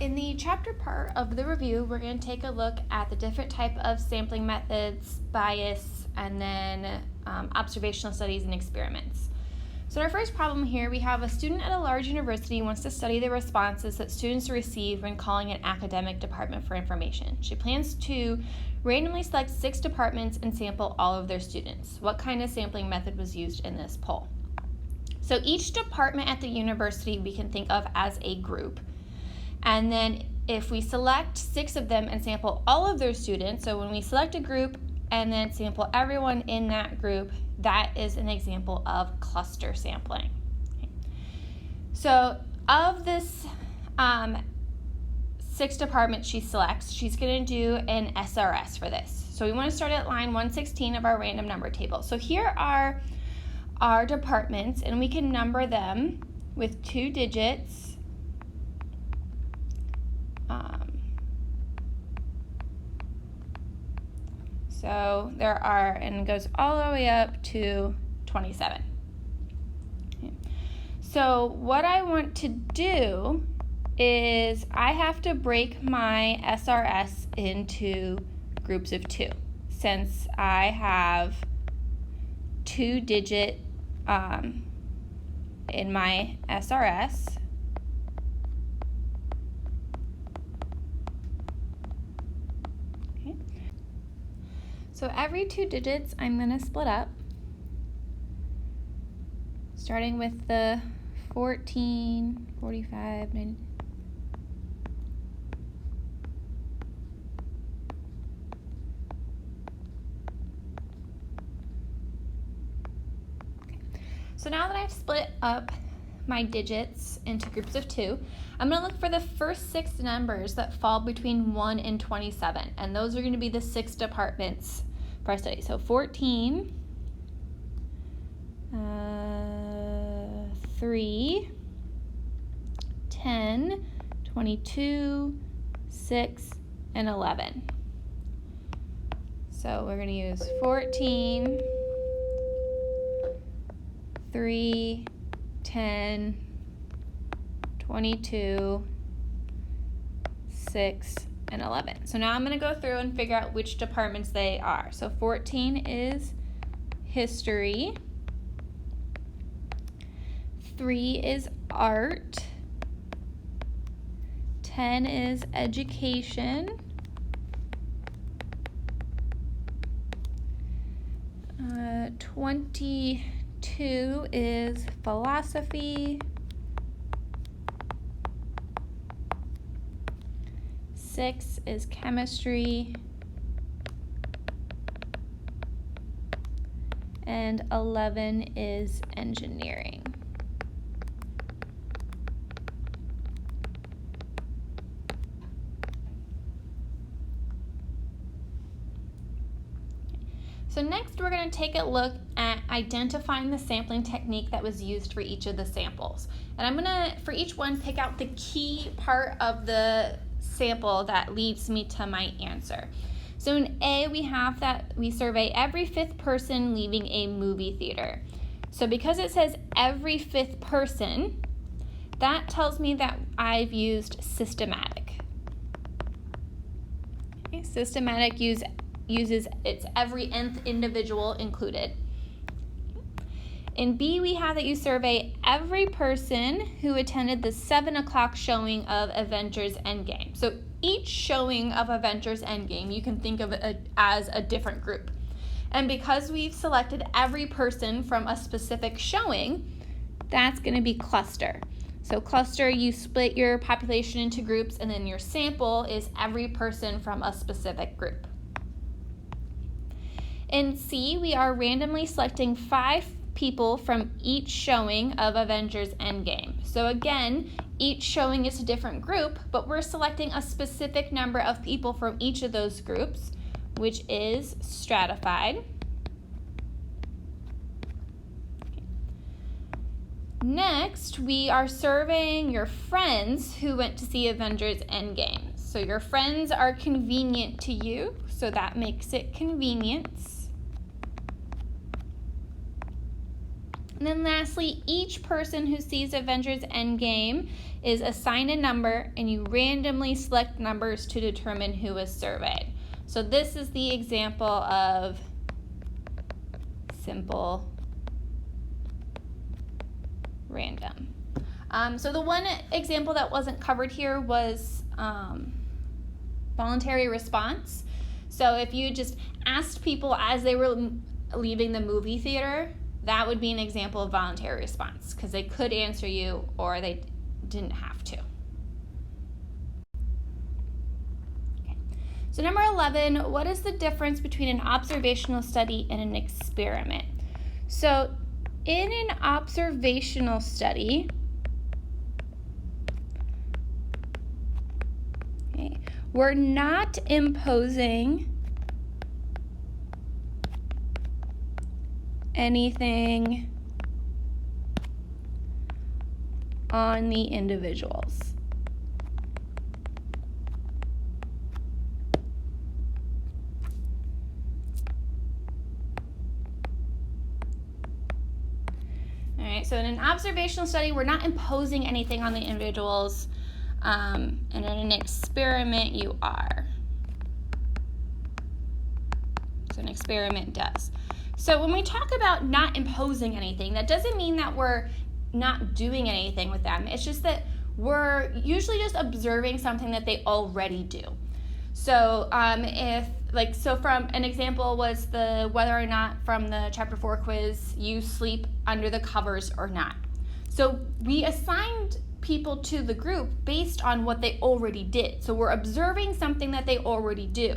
In the chapter part of the review, we're going to take a look at the different type of sampling methods, bias, and then observational studies and experiments. So in our first problem here, we have a student at a large university wants to study the responses that students receive when calling an academic department for information. She plans to randomly select 6 departments and sample all of their students. What kind of sampling method was used in this poll? So each department at the university we can think of as a group. And then if we select 6 of them and sample all of their students, so when we select a group and then sample everyone in that group, that is an example of cluster sampling. Okay. So of this 6 departments she selects, she's going to do an SRS for this. So we want to start at line 116 of our random number table. So here are our departments, and we can number them with 2 digits. So there are, and it goes all the way up to 27. Okay. So what I want to do is I have to break my SRS into groups of 2, since I have 2-digit in my SRS. So every 2 digits I'm going to split up, starting with the 14, 45, 90. Okay. So now that I've split up my digits into groups of 2, I'm going to look for the first 6 numbers that fall between 1 and 27, and those are going to be the 6 departments for our study. So 14, 3, 10, 22, 6, and 11. So we're going to use 14, 3, 10, 22, 6, and 11. So now I'm going to go through and figure out which departments they are. So 14 is history, 3 is art, 10 is education, 22 is philosophy, 6 is chemistry, and 11 is engineering. So next we're going to take a look at identifying the sampling technique that was used for each of the samples. And I'm going to, for each one, pick out the key part of the sample that leads me to my answer. So in A, we have that we survey every 5th person leaving a movie theater. So because it says every 5th person, that tells me that I've used systematic. Okay, systematic uses its every nth individual included. In B, we have that you survey every person who attended the 7 o'clock showing of Avengers Endgame. So each showing of Avengers Endgame, you can think of it as a different group. And because we've selected every person from a specific showing, that's going to be cluster. So cluster, you split your population into groups, and then your sample is every person from a specific group. In C, we are randomly selecting 5 people from each showing of Avengers Endgame. So again, each showing is a different group, but we're selecting a specific number of people from each of those groups, which is stratified. Next, we are surveying your friends who went to see Avengers Endgame. So your friends are convenient to you, so that makes it convenience. And then lastly, each person who sees Avengers Endgame is assigned a number, and you randomly select numbers to determine who is surveyed. So this is the example of simple random. So the one example that wasn't covered here was voluntary response. So if you just asked people as they were leaving the movie theater, that would be an example of voluntary response because they could answer you or they didn't have to. Okay. So number 11, what is the difference between an observational study and an experiment? So in an observational study, okay, we're not imposing anything on the individuals. All right, so in an observational study, we're not imposing anything on the individuals, and in an experiment, you are. So an experiment does. So when we talk about not imposing anything, that doesn't mean that we're not doing anything with them. It's just that we're usually just observing something that they already do. So so from an example was the whether or not from the chapter 4 quiz you sleep under the covers or not. So we assigned people to the group based on what they already did. So we're observing something that they already do.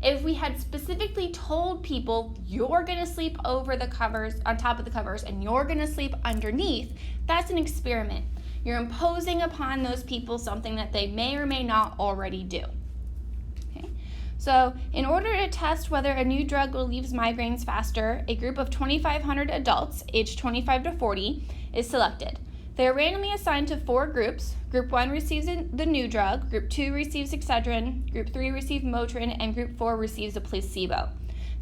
If we had specifically told people, you're going to sleep over the covers, on top of the covers, and you're going to sleep underneath, that's an experiment. You're imposing upon those people something that they may or may not already do. Okay? So in order to test whether a new drug relieves migraines faster, a group of 2,500 adults aged 25 to 40 is selected. They are randomly assigned to 4 groups. Group 1 receives the new drug, Group 2 receives Excedrin, Group 3 receives Motrin, and Group 4 receives a placebo.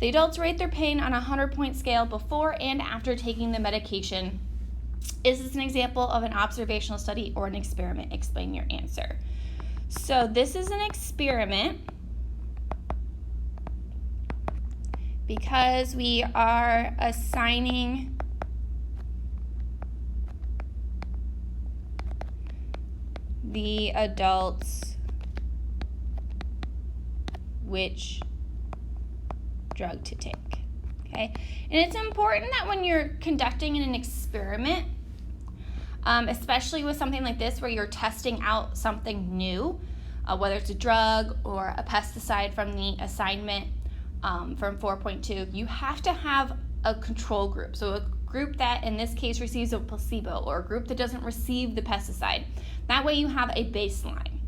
The adults rate their pain on a 100-point scale before and after taking the medication. Is this an example of an observational study or an experiment? Explain your answer. So this is an experiment because we are assigning the adults which drug to take, okay? And it's important that when you're conducting an experiment, especially with something like this where you're testing out something new, whether it's a drug or a pesticide from the assignment from 4.2, you have to have a control group. So a group that in this case receives a placebo or a group that doesn't receive the pesticide. That way you have a baseline.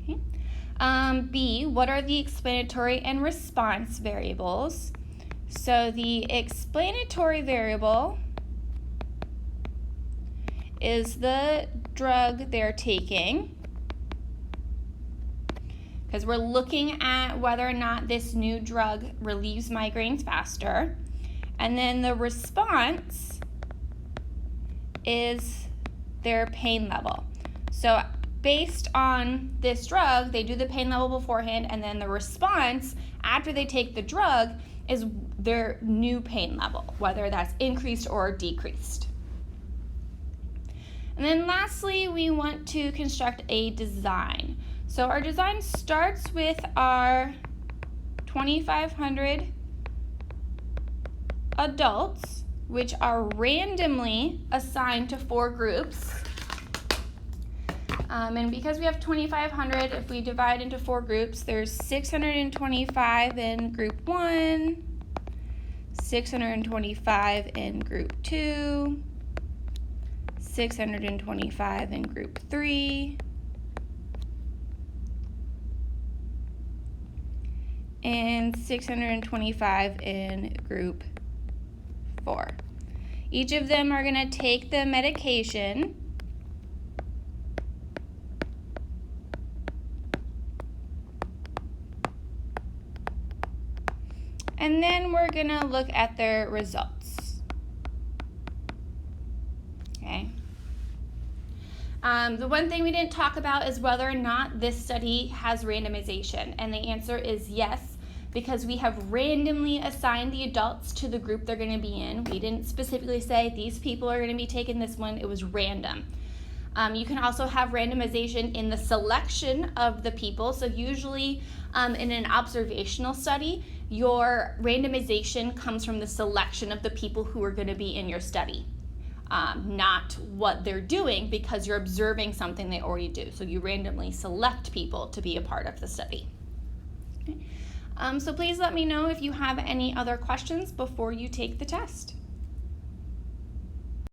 Okay. B, what are the explanatory and response variables? So the explanatory variable is the drug they're taking, because we're looking at whether or not this new drug relieves migraines faster. And then the response is their pain level. So based on this drug, they do the pain level beforehand, and then the response after they take the drug is their new pain level, whether that's increased or decreased. And then lastly, we want to construct a design. So our design starts with our 2,500 adults, which are randomly assigned to 4 groups. And because we have 2,500, if we divide into 4 groups, there's 625 in group 1, 625 in group 2, 625 in group 3, and 625 in group 4. Each of them are going to take the medication. And then we're going to look at their results. The one thing we didn't talk about is whether or not this study has randomization, and the answer is yes, because we have randomly assigned the adults to the group they're going to be in. We didn't specifically say these people are going to be taking this one, it was random. You can also have randomization in the selection of the people. So usually in an observational study, your randomization comes from the selection of the people who are going to be in your study, not what they're doing, because you're observing something they already do. So you randomly select people to be a part of the study. Okay. So please let me know if you have any other questions before you take the test.